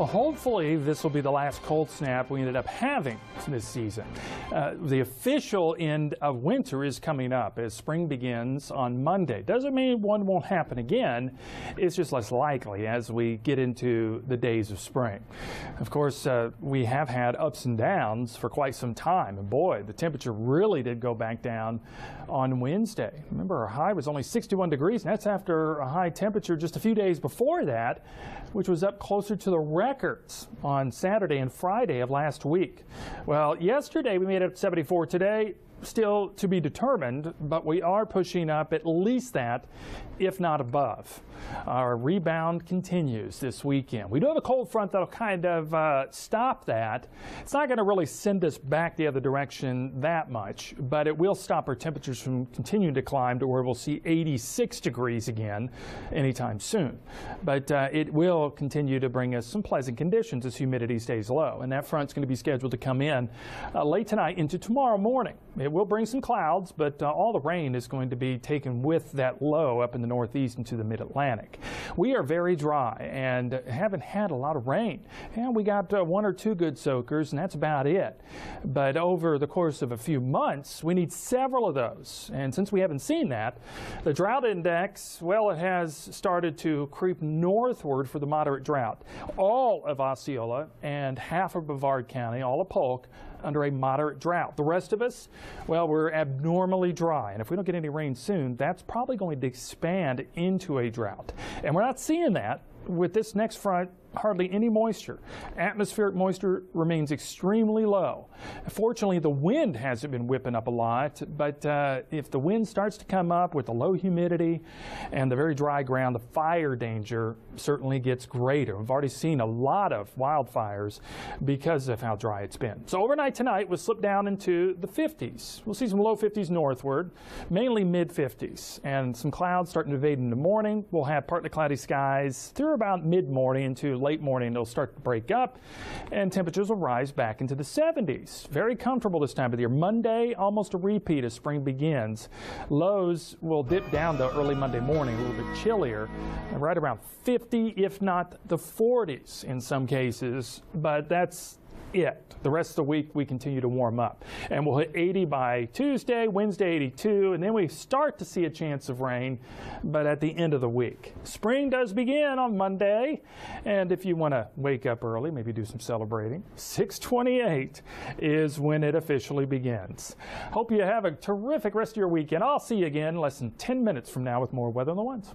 Well, hopefully this will be the last cold snap we ended up having this season. The official end of winter is coming up as spring begins on Monday. Doesn't mean one won't happen again. It's just less likely as we get into the days of spring. Of course, we have had ups and downs for quite some time. And boy, the temperature really did go back down on Wednesday. Remember, our high was only 61 degrees, and that's after a high temperature just a few days before that, which was up closer to the records on Saturday and Friday of last week. Well, yesterday we made it 74. Today, still to be determined, but we are pushing up at least that, if not above. Our rebound continues this weekend. We do have a cold front that'll kind of stop that. It's not going to really send us back the other direction that much, but it will stop our temperatures from continuing to climb to where we'll see 86 degrees again anytime soon. But it will continue to bring us some pleasant conditions as humidity stays low, and that front's going to be scheduled to come in late tonight into tomorrow morning. It will bring some clouds, but all the rain is going to be taken with that low up in the northeast into the mid-Atlantic. We are very dry and haven't had a lot of rain. And we got one or two good soakers, and that's about it. But over the course of a few months, we need several of those. And since we haven't seen that, the drought index, well, it has started to creep northward for the moderate drought. All of Osceola and half of Brevard County, all of Polk, under a moderate drought. The rest of us, well, we're abnormally dry, and if we don't get any rain soon, that's probably going to expand into a drought. And we're not seeing that with this next front. Hardly any moisture. Atmospheric moisture remains extremely low. Fortunately, the wind hasn't been whipping up a lot, but if the wind starts to come up with the low humidity and the very dry ground, the fire danger certainly gets greater. We've already seen a lot of wildfires because of how dry it's been. So overnight tonight, we'll slip down into the 50s. We'll see some low 50s northward, mainly mid 50s, and some clouds starting to invade in the morning. We'll have partly cloudy skies through about mid-morning into late morning. They'll start to break up, and temperatures will rise back into the 70s. Very comfortable this time of the year. Monday, almost a repeat as spring begins. Lows will dip down, though, early Monday morning, a little bit chillier, right around 50, if not the 40s in some cases, but that's it. The rest of the week we continue to warm up, and we'll hit 80 by Tuesday, Wednesday 82, and then we start to see a chance of rain, but at the end of the week. Spring does begin on Monday, and if you want to wake up early, maybe do some celebrating, 6:28 is when it officially begins. Hope you have a terrific rest of your weekend. I'll see you again less than 10 minutes from now with more Weather on the Ones.